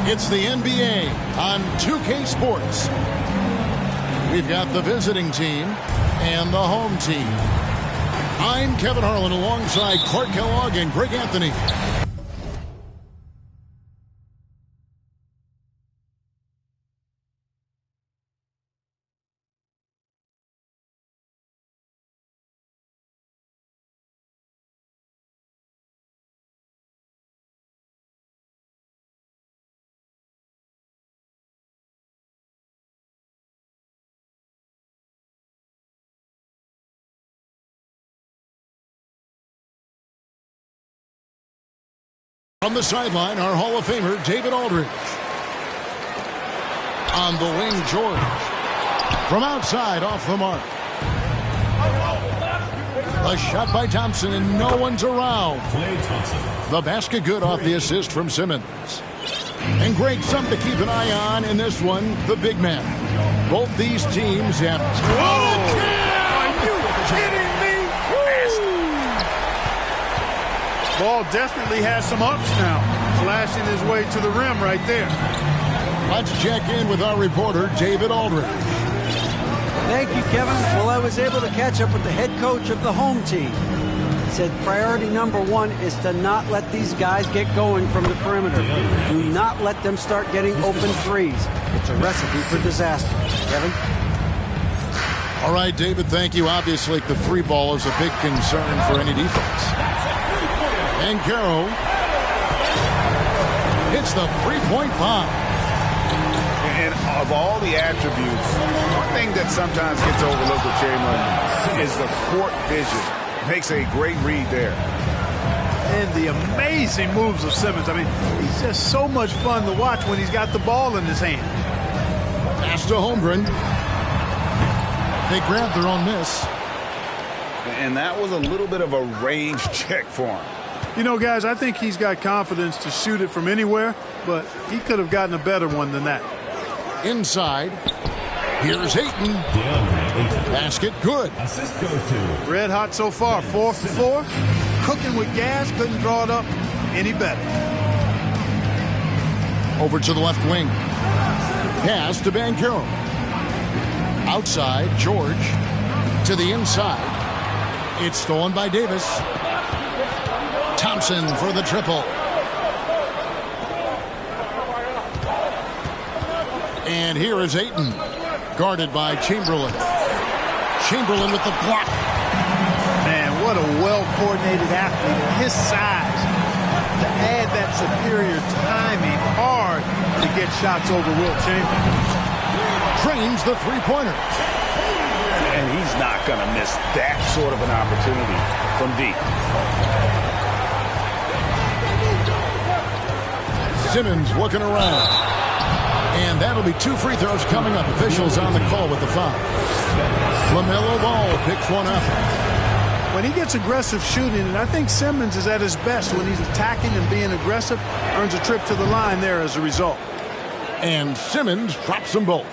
It's the NBA on 2K Sports. We've got the visiting team and the home team. I'm Kevin Harlan alongside Clark Kellogg and Greg Anthony. On the sideline, our Hall of Famer, David Aldridge. On the wing, George. From outside, off the mark. A shot by Thompson, and no one's around. The basket good off the assist from Simmons. And Greg, something to keep an eye on in this one, the big man. Both these teams have... Are you kidding me? Ball definitely has some ups now. Flashing his way to the rim right there. Let's check in with our reporter, David Aldridge. Thank you, Kevin. Well, I was able to catch up with the head coach of the home team. He said priority number one is to not let these guys get going from the perimeter. Do not let them start getting open threes. It's a recipe for disaster. Kevin? All right, David, thank you. Obviously, the free ball is a big concern for any defense. And Caro hits the three-point bomb. And of all the attributes, one thing that sometimes gets overlooked with Chamberlain is the court vision. Makes a great read there. And the amazing moves of Simmons. I mean, he's just so much fun to watch when he's got the ball in his hand. Pass to Holmgren. They grabbed their own miss. And that was a little bit of a range check for him. You know, guys, I think he's got confidence to shoot it from anywhere, but he could have gotten a better one than that. Inside. Here's Ayton. Basket good. Assist goes to. Red hot so far, 4 for 4. Cooking with gas, couldn't draw it up any better. Over to the left wing. Pass to Banchero. Outside, George. To the inside. It's stolen by Davis. Thompson for the triple. And here is Ayton. Guarded by Chamberlain. Chamberlain with the block. Man, what a well-coordinated athlete at his size. To add that superior timing, hard to get shots over Wilt Chamberlain. Trains the three-pointer. And he's not going to miss that sort of an opportunity from deep. Simmons looking around. And that'll be 2 free throws coming up. Officials on the call with the foul. LaMelo Ball picks one up. When he gets aggressive shooting, and I think Simmons is at his best when he's attacking and being aggressive, earns a trip to the line there as a result. And Simmons drops them both.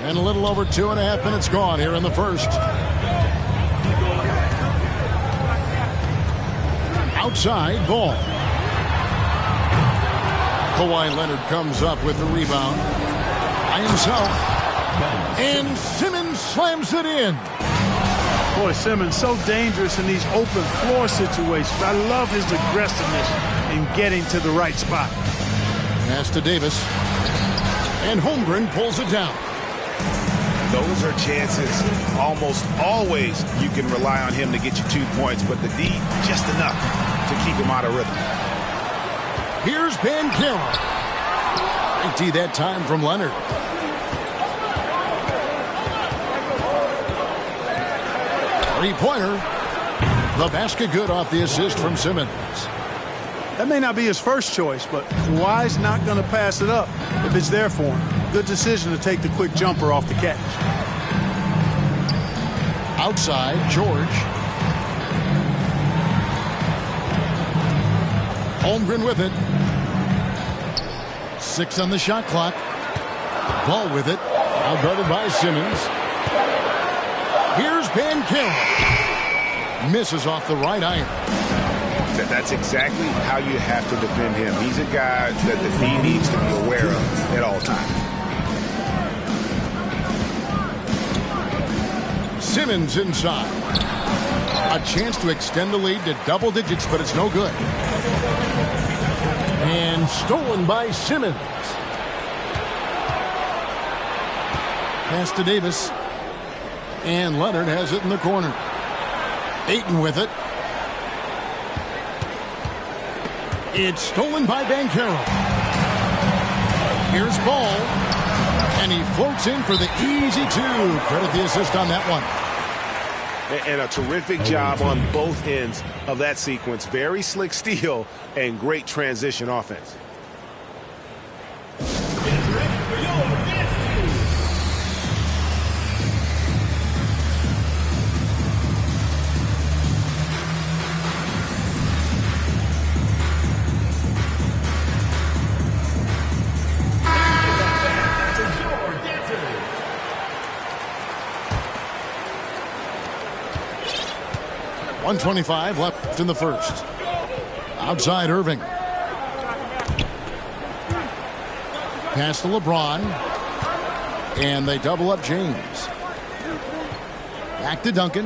And a little over 2.5 minutes gone here in the first. Outside, Ball. Kawhi Leonard comes up with the rebound by himself. And Simmons slams it in. Boy, Simmons so dangerous in these open floor situations. I love his aggressiveness in getting to the right spot. Pass to Davis. And Holmgren pulls it down. Those are chances. Almost always you can rely on him to get you 2 points, but the D just enough to keep him out of rhythm. Here's Banchero. Great D that time from Leonard. Three-pointer. The basket good off the assist from Simmons. That may not be his first choice, but Kawhi's not going to pass it up if it's there for him. Good decision to take the quick jumper off the catch. Outside, George. Holmgren with it. 6 on the shot clock. Ball with it. Now guarded by Simmons. Here's Banchero. Misses off the right iron. That's exactly how you have to defend him. He's a guy that the D needs to be aware of at all times. Simmons inside. A chance to extend the lead to double digits, but it's no good. And stolen by Simmons. Pass to Davis. And Leonard has it in the corner. Ayton with it. It's stolen by Banchero. Here's Ball. And he floats in for the easy two. Credit the assist on that one. And a terrific job on both ends of that sequence. Very slick steal and great transition offense. .125 left in the first. Outside Irving. Pass to LeBron. And they double up James. Back to Duncan.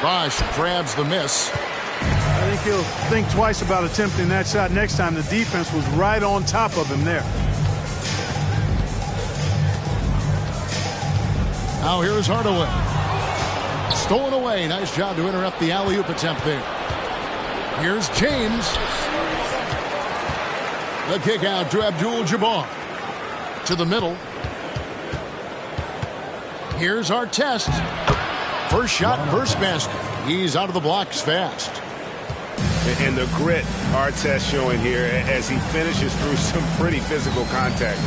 Bosh grabs the miss. I think he'll think twice about attempting that shot next time. The defense was right on top of him there. Now here's Hardaway. Stolen away. Nice job to interrupt the alley-oop attempt there. Here's James. The kick out to Abdul-Jabbar. To the middle. Here's Artest. First shot, first basket. He's out of the blocks fast. And the grit Artest showing here as he finishes through some pretty physical contact.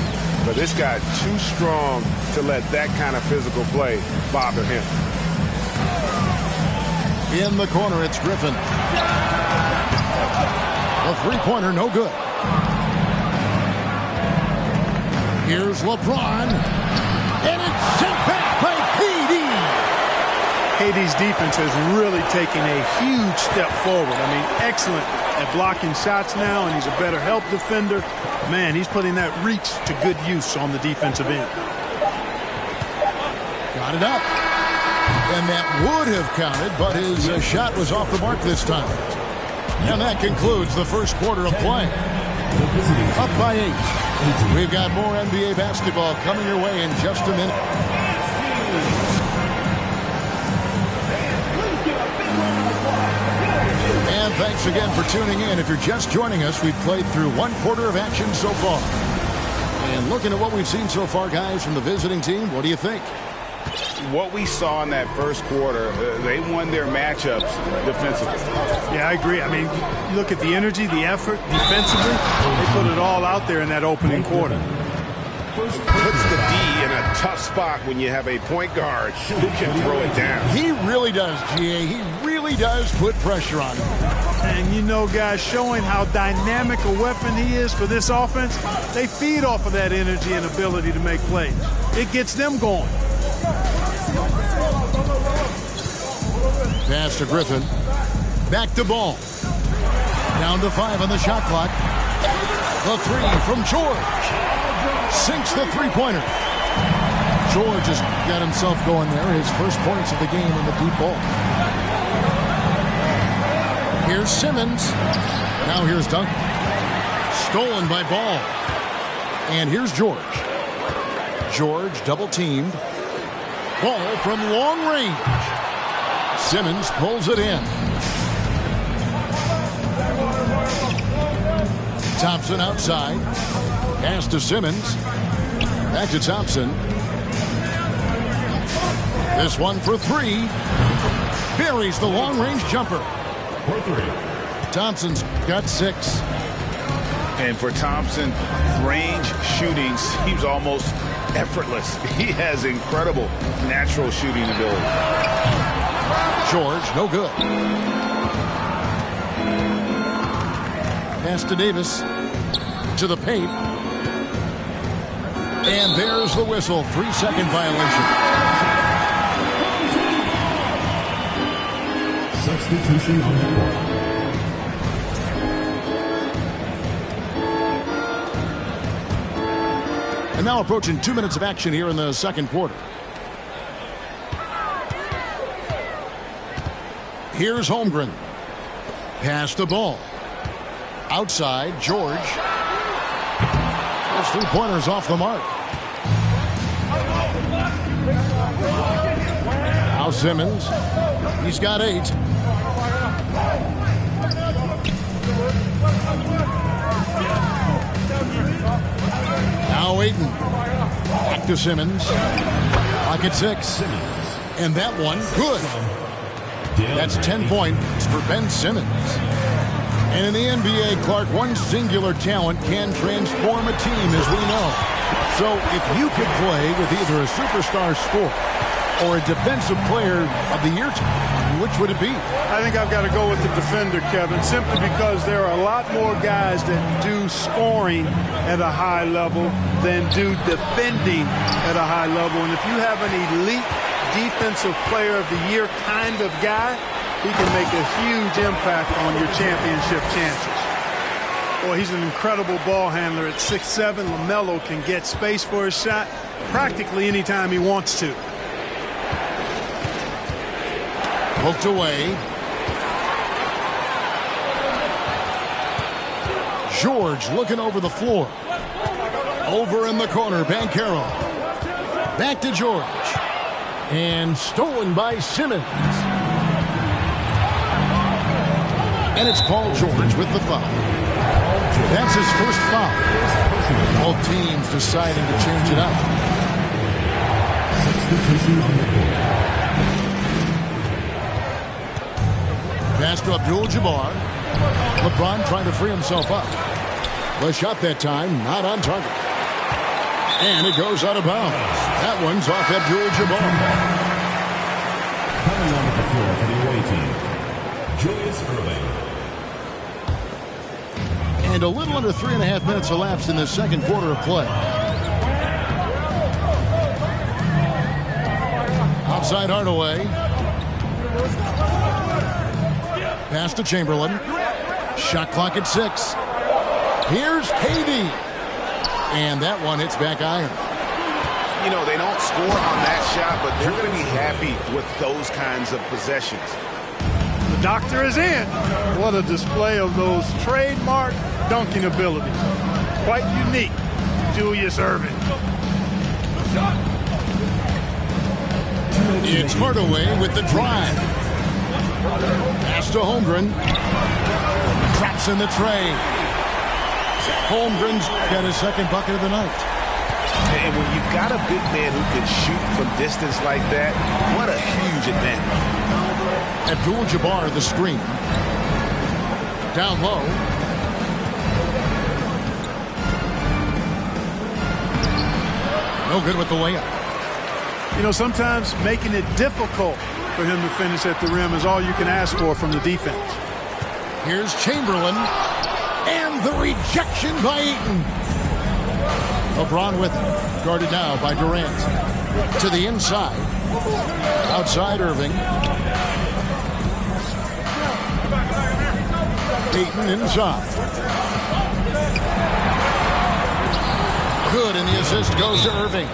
But this guy too strong to let that kind of physical play bother him. In the corner, it's Griffin. A three-pointer, no good. Here's LeBron. And it's sent back by KD. KD's defense has really taken a huge step forward. I mean, excellent at blocking shots now, and he's a better help defender. Man, he's putting that reach to good use on the defensive end. Got it up. And that would have counted, but his shot was off the mark this time. And that concludes the first quarter of play. Up by 8. We've got more NBA basketball coming your way in just a minute. And thanks again for tuning in. If you're just joining us, we've played through one quarter of action so far. And looking at what we've seen so far, guys, from the visiting team, what do you think? What we saw in that first quarter, they won their matchups defensively. Yeah, I agree. I mean, you look at the energy, the effort, defensively, they put it all out there in that opening quarter. Puts the D in a tough spot when you have a point guard who can throw it down. He really does, GA. He really does put pressure on him. And you know, guys, showing how dynamic a weapon he is for this offense, they feed off of that energy and ability to make plays. It gets them going. Pass to Griffin. Back to Ball. Down to 5 on the shot clock. The three from George. Sinks the three-pointer. George has got himself going there. His first points of the game in the deep ball. Here's Simmons. Now here's Duncan. Stolen by Ball. And here's George. George double-teamed. Ball from long range. Simmons pulls it in. Thompson outside. Pass to Simmons. Back to Thompson. This one for 3. Buries the long-range jumper. Thompson's got 6. And for Thompson, range shooting seems almost effortless. He has incredible natural shooting ability. George, no good. Pass to Davis. To the paint. And there's the whistle. 3-second violation. Substitution on the court. And now approaching 2 minutes of action here in the second quarter. Here's Holmgren. Pass the ball. Outside, George. Those 3-pointers off the mark. Now Simmons. He's got 8. Now Ayton. Back to Simmons. Clock at 6. And that one, good. That's 10 points for Ben Simmons. And in the NBA, Clark, one singular talent can transform a team, as we know. So if you could play with either a superstar scorer or a defensive player of the year, which would it be? I think I've got to go with the defender, Kevin, simply because there are a lot more guys that do scoring at a high level than do defending at a high level. And if you have an elite defensive player of the year kind of guy, he can make a huge impact on your championship chances. Boy, he's an incredible ball handler at 6'7". LaMelo can get space for his shot practically anytime he wants to. Poked away. George looking over the floor. Over in the corner, Banchero. Back to George. And stolen by Simmons. And it's Paul George with the foul. That's his first foul. Both teams deciding to change it up. Substitution on the court. Pass to Abdul-Jabbar. LeBron trying to free himself up. The shot that time, not on target. And it goes out of bounds. That one's off Abdul-Jabbar. Coming on the floor for the away team, Julius Erving. And a little under 3.5 minutes elapsed in the second quarter of play. Outside Hardaway. Pass to Chamberlain. Shot clock at 6. Here's KD. And that one hits back iron. You know, they don't score on that shot, but they're going to be happy with those kinds of possessions. The doctor is in. What a display of those trademark dunking abilities. Quite unique, Julius Erving. It's Hardaway with the drive. Pass to Holmgren. Drops in the tray. Holmgren's got his second bucket of the night. And when you've got a big man who can shoot from distance like that, what a huge advantage. Abdul-Jabbar the screen. Down low. No good with the layup. You know, sometimes making it difficult for him to finish at the rim is all you can ask for from the defense. Here's Chamberlain. And the rejection by Ayton. LeBron with it. Guarded now by Durant. To the inside. Outside Irving. Ayton inside. Good, and the assist goes to Irving.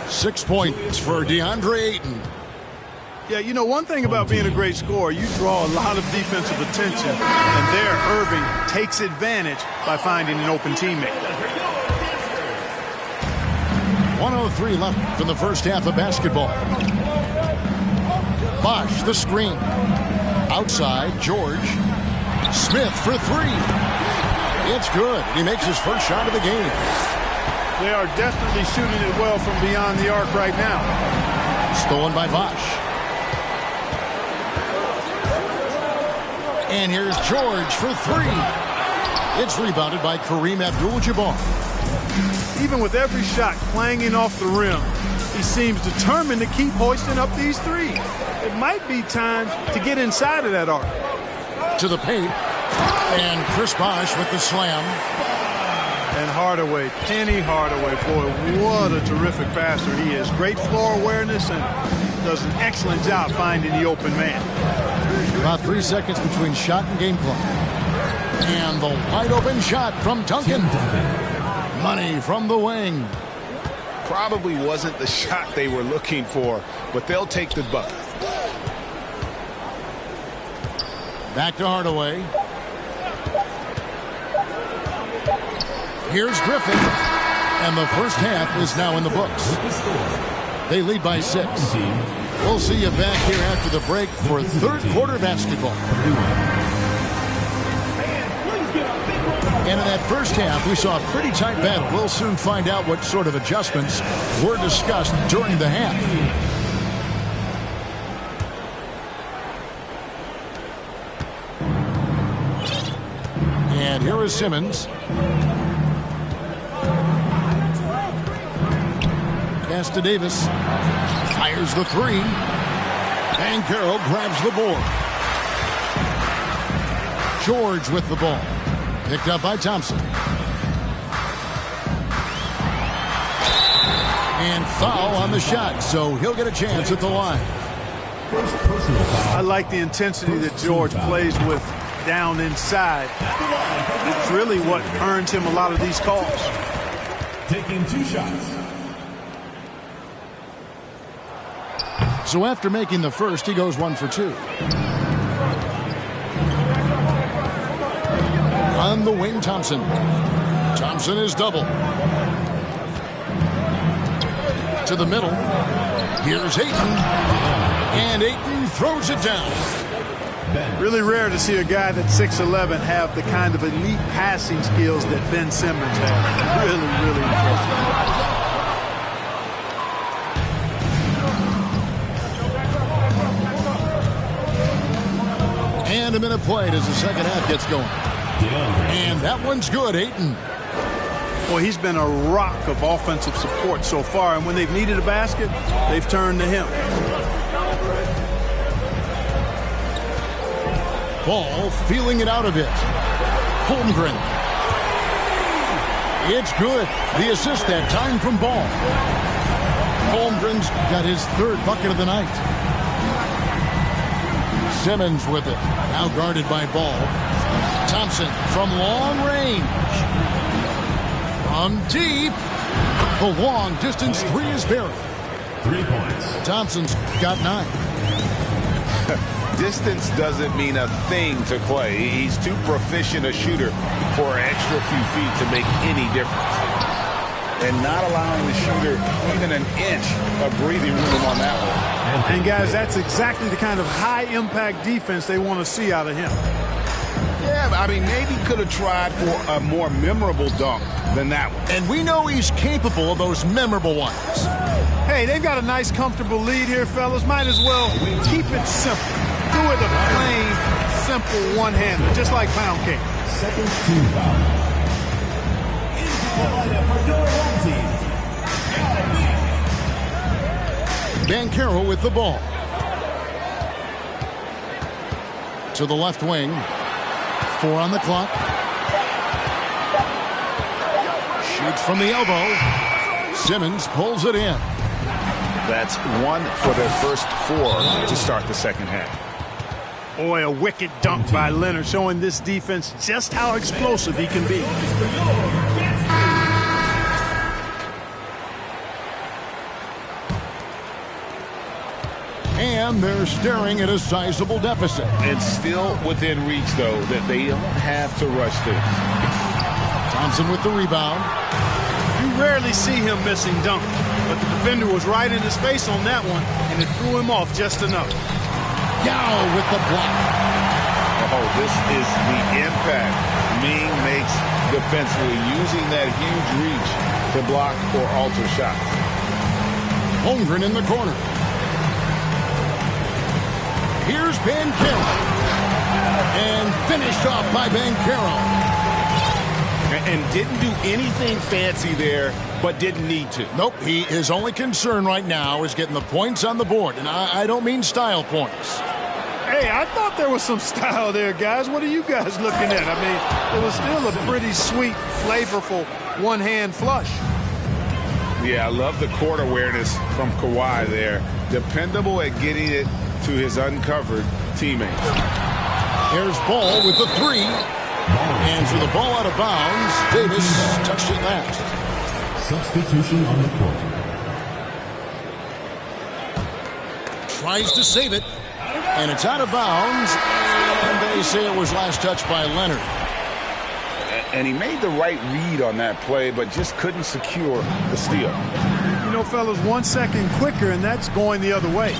6 points for DeAndre Ayton. Yeah, you know, one thing about being a great scorer, you draw a lot of defensive attention, and there Irving takes advantage by finding an open teammate. 1:03 left from the first half of basketball. Bosh, the screen. Outside, George. Smith for 3. It's good. He makes his first shot of the game. They are definitely shooting it well from beyond the arc right now. Stolen by Bosh. And here's George for 3. It's rebounded by Kareem Abdul-Jabbar. Even with every shot clanging off the rim, he seems determined to keep hoisting up these threes. It might be time to get inside of that arc. To the paint. And Chris Bosh with the slam. And Hardaway, Penny Hardaway, boy, what a terrific passer he is. Great floor awareness and does an excellent job finding the open man. About 3 seconds between shot and game clock. And the wide open shot from Duncan. Money from the wing. Probably wasn't the shot they were looking for, but they'll take the bucket. Back to Hardaway. Here's Griffin. And the first half is now in the books. They lead by 6. We'll see you back here after the break for third quarter basketball. And in that first half, we saw a pretty tight battle. We'll soon find out what sort of adjustments were discussed during the half. And here is Simmons. Pass to Davis. Fires the 3. Banchero grabs the board. George with the ball. Picked up by Thompson. And foul on the shot, so he'll get a chance at the line. I like the intensity that George plays with down inside. It's really what earns him a lot of these calls. Taking 2 shots. So after making the first, he goes 1 for 2. On the wing, Thompson. Thompson is double. To the middle. Here's Ayton. And Ayton throws it down. Really rare to see a guy that's 6'11" have the kind of elite passing skills that Ben Simmons has. Really, really impressive. And a minute played as the second half gets going. And that one's good, Ayton. Well, he's been a rock of offensive support so far, and when they've needed a basket, they've turned to him. Ball feeling it out a bit. Holmgren. It's good. The assist that time from Ball. Holmgren's got his third bucket of the night. Simmons with it. Now guarded by Ball. Thompson from long range. From deep. The long distance 3 is buried. 3 points. Thompson's got 9. Distance doesn't mean a thing to Clay. He's too proficient a shooter for an extra few feet to make any difference. And not allowing the shooter even an inch of breathing room on that one. And guys, that's exactly the kind of high-impact defense they want to see out of him. Yeah, I mean, maybe could have tried for a more memorable dunk than that one. And we know he's capable of those memorable ones. Hey, they've got a nice, comfortable lead here, fellas. Might as well keep it simple. Do it a plain, simple one-hander, just like pound cake. Second team foul. Into the lineup for your home team. Banchero with the ball. To the left wing. 4 on the clock. Shoots from the elbow. Simmons pulls it in. That's 1 for their first 4 to start the second half. Boy, a wicked dunk by Leonard, showing this defense just how explosive he can be. And they're staring at a sizable deficit. And still within reach, though, that they don't have to rush things. Thompson with the rebound. You rarely see him missing dunks, but the defender was right in his face on that one, and it threw him off just enough. Yao with the block. Oh, this is the impact Ming makes defensively, using that huge reach to block or alter shots. Holmgren in the corner. Here's Banchero. And finished off by Banchero. And didn't do anything fancy there, but didn't need to. Nope, his only concern right now is getting the points on the board. And I don't mean style points. Hey, I thought there was some style there, guys. What are you guys looking at? I mean, it was still a pretty sweet, flavorful one-hand flush. Yeah, I love the court awareness from Kawhi there. Dependable at getting it to his uncovered teammates. Here's Ball with the three. Hands the ball out of bounds. Davis touched it last. Substitution on the court. Tries to save it. And it's out of bounds. And they say it was last touched by Leonard. And he made the right read on that play, but just couldn't secure the steal. You know, fellas, 1 second quicker, and that's going the other way.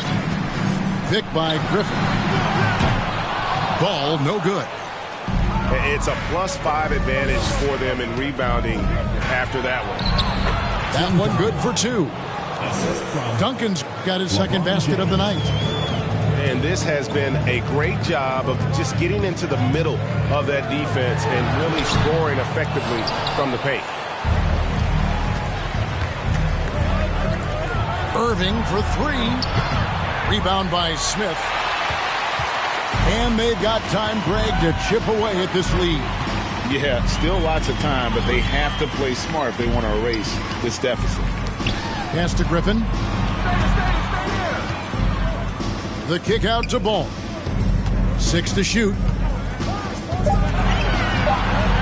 Pick by Griffin. Ball, no good. It's a +5 advantage for them in rebounding after that one. That one good for 2. Duncan's got his second basket of the night. And this has been a great job of just getting into the middle of that defense and really scoring effectively from the paint. Irving for 3. Rebound by Smith. And they've got time, Greg, to chip away at this lead. Yeah, still lots of time, but they have to play smart if they want to erase this deficit. Pass to Griffin. The kick out to Ball. 6 to shoot.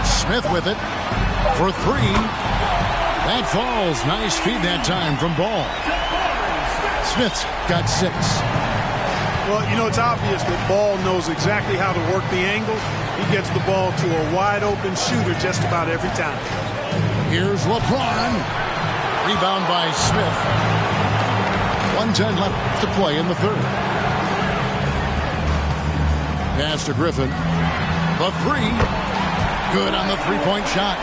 Smith with it for 3. That falls. Nice feed that time from Ball. Smith's got 6. Well, you know, it's obvious that Ball knows exactly how to work the angles. He gets the ball to a wide-open shooter just about every time. Here's LeBron. Rebound by Smith. 1:10 left to play in the third. Pass to Griffin. The 3. Good on the three-point shot.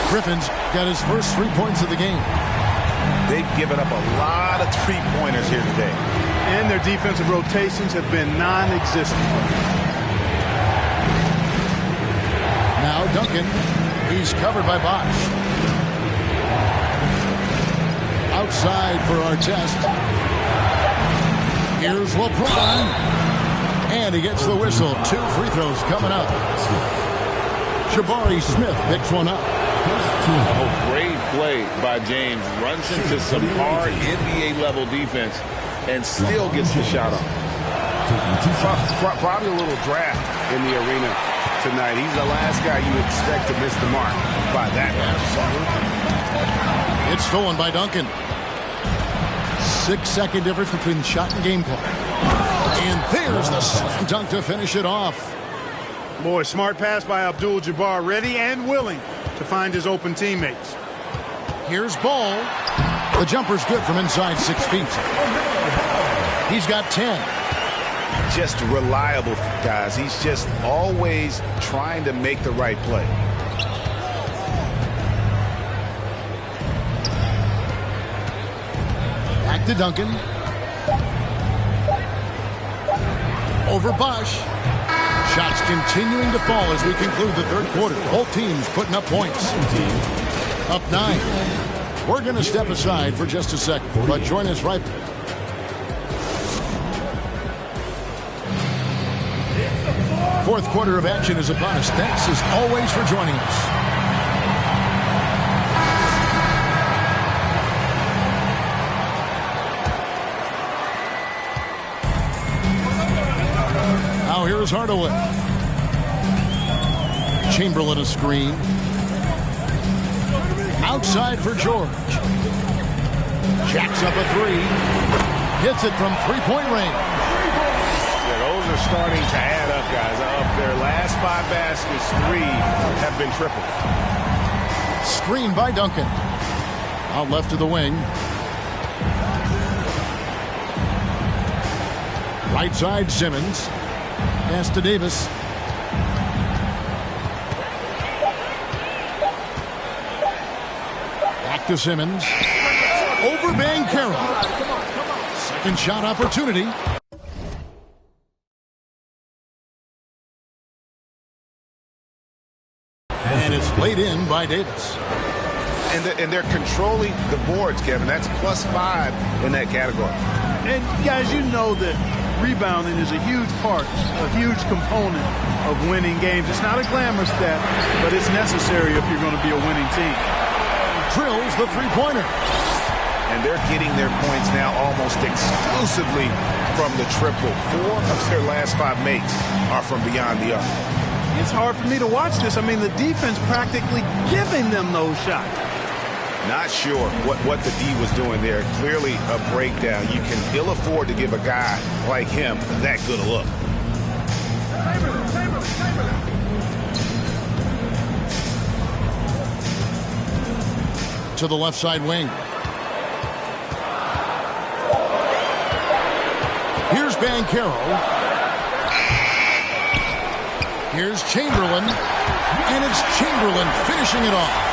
Griffin's got his first 3 points of the game. They've given up a lot of three-pointers here today. And their defensive rotations have been non-existent. Now Duncan. He's covered by Bosch. Outside for Artest. Here's LeBron. And he gets the whistle. 2 free throws coming up. Jabari Smith picks one up. Oh, great play by James. Runs into some hard NBA-level defense and still gets the shot off. Probably a little draft in the arena tonight. He's the last guy you expect to miss the mark by that much. It's stolen by Duncan. 6-second difference between the shot and game clock. And there's the slam dunk to finish it off. Boy, smart pass by Abdul-Jabbar, ready and willing to find his open teammates. Here's Ball. The jumper's good from inside 6 feet. He's got 10. Just reliable, guys. He's just always trying to make the right play. Back to Duncan. Over Bosch. Shots continuing to fall as we conclude the third quarter. Both teams putting up points. Up 9. We're going to step aside for just a second, but join us right back. Fourth quarter of action is upon us. Thanks as always for joining us. Now here's Hardaway. Chamberlain a screen. Outside for George. Jacks up a 3. Hits it from three-point range. Yeah, those are starting to add up, guys. Of their last 5 baskets, 3 have been triple. Screen by Duncan. Out left to the wing. Right side, Simmons. Pass to Davis. Back to Simmons. Over Banchero. Second shot opportunity. And it's laid in by Davis. And they're controlling the boards, Kevin. That's +5 in that category. And guys, you know that rebounding is a huge part, a huge component of winning games. It's not a glamour stat, but it's necessary if you're going to be a winning team. drills the three-pointer. And they're getting their points now almost exclusively from the triple. 4 of their last 5 makes are from beyond the arc. It's hard for me to watch this. I mean, the defense practically giving them those shots. Not sure what the D was doing there. Clearly a breakdown. You can ill afford to give a guy like him that good a look. To the left side wing. Here's Banchero. Here's Chamberlain. And it's Chamberlain finishing it off.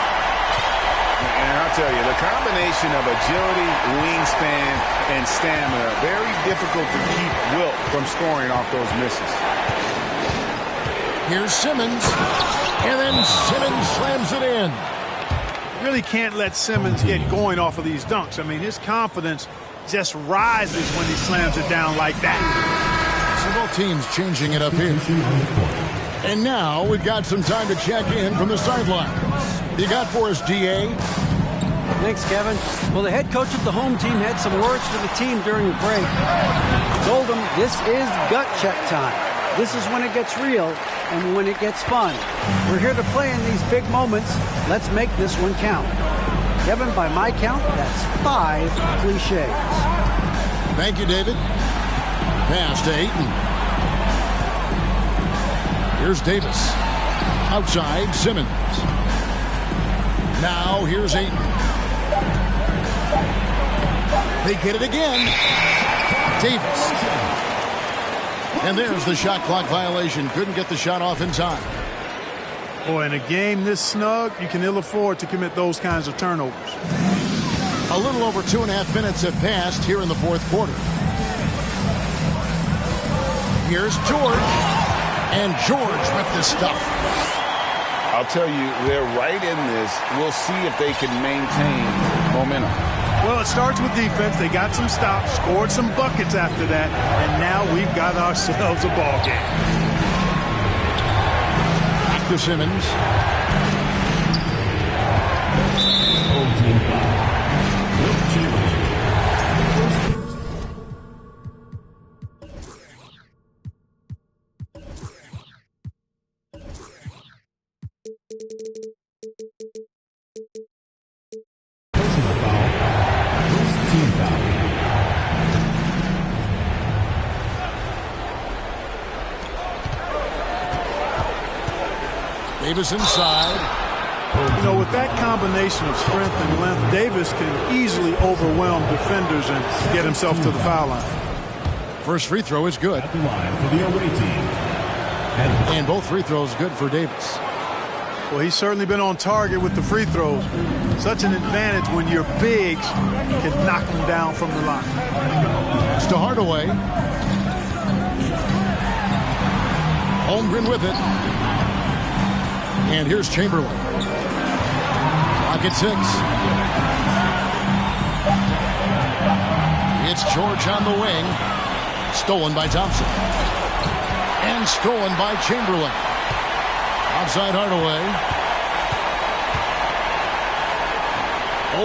And I'll tell you, the combination of agility, wingspan, and stamina, very difficult to keep Wilt from scoring off those misses. Here's Simmons. And then Simmons slams it in. Really can't let Simmons get going off of these dunks. I mean, his confidence just rises when he slams it down like that. So both teams changing it up here. And now we've got some time to check in from the sidelines. You got for us, D.A.? Thanks, Kevin. Well, the head coach of the home team had some words for the team during the break. He told them this is gut check time. This is when it gets real and when it gets fun. We're here to play in these big moments. Let's make this one count. Kevin, by my count, that's 5 cliches. Thank you, David. Pass to Ayton. Here's Davis. Outside, Simmons. Now here's Ayton. They get it again. Davis. And there's the shot clock violation. Couldn't get the shot off in time. Boy, in a game this snug, you can ill afford to commit those kinds of turnovers. A little over 2.5 minutes have passed here in the fourth quarter. Here's George. And George with this stuff. I'll tell you, they're right in this. We'll see if they can maintain momentum. Well, it starts with defense. They got some stops, scored some buckets after that, and now we've got ourselves a ball game. Back to Simmons. Davis inside. You know, with that combination of strength and length, Davis can easily overwhelm defenders and get himself to the foul line. First free throw is good. And both free throws good for Davis. Well, he's certainly been on target with the free throws. Such an advantage when your bigs can knock them down from the line. It's to Hardaway. Holmgren with it. And here's Chamberlain. Pocket 6. It's George on the wing. Stolen by Thompson. And stolen by Chamberlain. Outside Hardaway.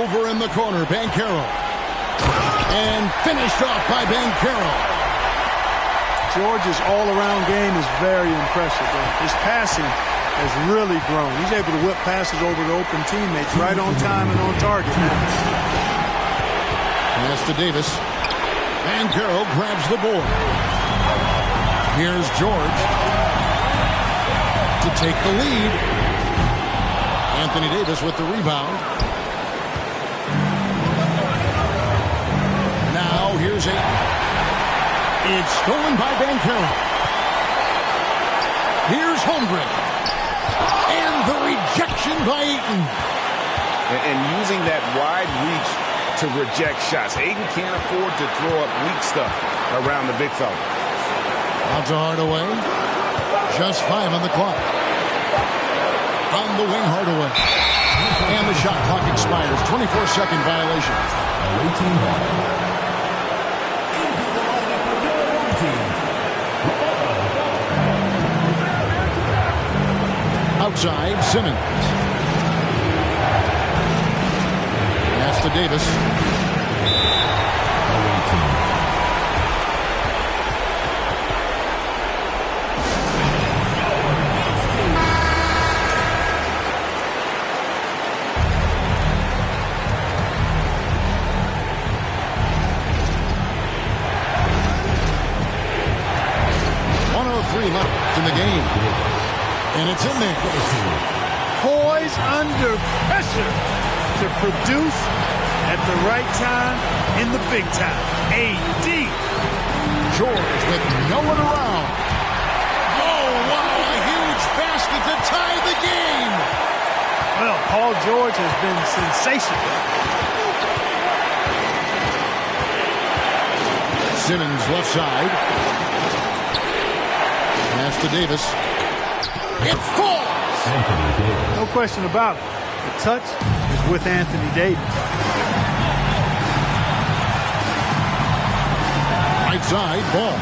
Over in the corner, Banchero. And finished off by Banchero. George's all-around game is very impressive. His passing has really grown. He's able to whip passes over to open teammates right on time and on target. Pass to Davis. Banchero grabs the board. Here's George to take the lead. Anthony Davis with the rebound. Now here's Ayton. It's stolen by Banchero. Here's Holmgren. And the rejection by Ayton. And using that wide reach to reject shots. Ayton can't afford to throw up weak stuff around the big fella. Out to Hardaway. Just 5 on the clock. On the wing, Hardaway. And the shot clock expires. 24-second violation. Outside, Simmons. Pass to Davis. Left in the game. And it's in there. Poised under pressure to produce at the right time in the big time. AD. George with no one around. Oh, wow, a huge basket to tie the game. Well, Paul George has been sensational. Simmons left side. Pass to Davis. It falls! No question about it. The touch is with Anthony Davis. Right side, ball.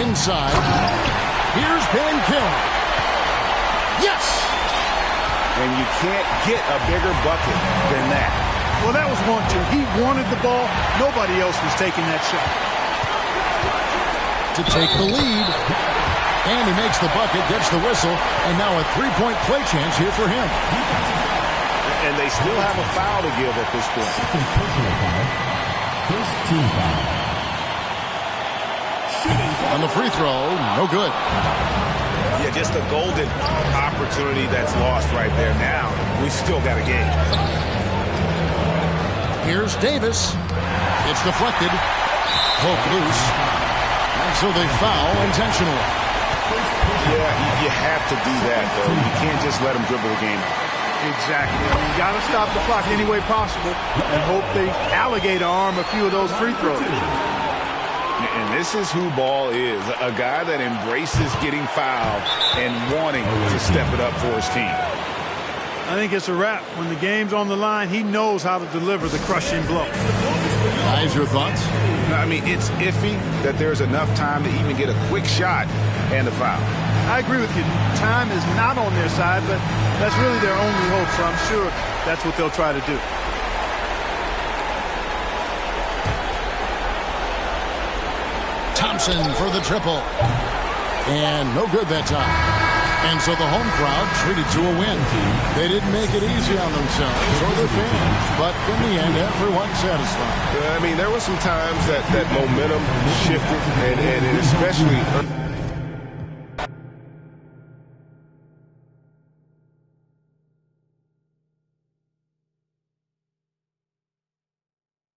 Inside. Here's Van Killen. Yes! And you can't get a bigger bucket than that. Well, that was 1-2. He wanted the ball. Nobody else was taking that shot. To take the lead. And he makes the bucket, gets the whistle, and now a three-point play chance here for him. And they still have a foul to give at this point. First team foul. On the free throw, no good. Yeah, just a golden opportunity that's lost right there. Now, we still got a game. Here's Davis. It's deflected. Poke loose. And so they foul intentionally. Yeah, you have to do that, though. You can't just let them dribble the game. Exactly. You got to stop the clock any way possible and hope they alligator arm a few of those free throws. And this is who Ball is, a guy that embraces getting fouled and wanting to step it up for his team. I think it's a wrap. When the game's on the line, he knows how to deliver the crushing blow. Guys, your thoughts? I mean, it's iffy that there's enough time to even get a quick shot and a foul. I agree with you. Time is not on their side, but that's really their only hope, so I'm sure that's what they'll try to do. Thompson for the triple. And no good that time. And so the home crowd treated to a win. They didn't make it easy on themselves or their fans, but in the end, everyone's satisfied. I mean, there were some times that momentum shifted, and especially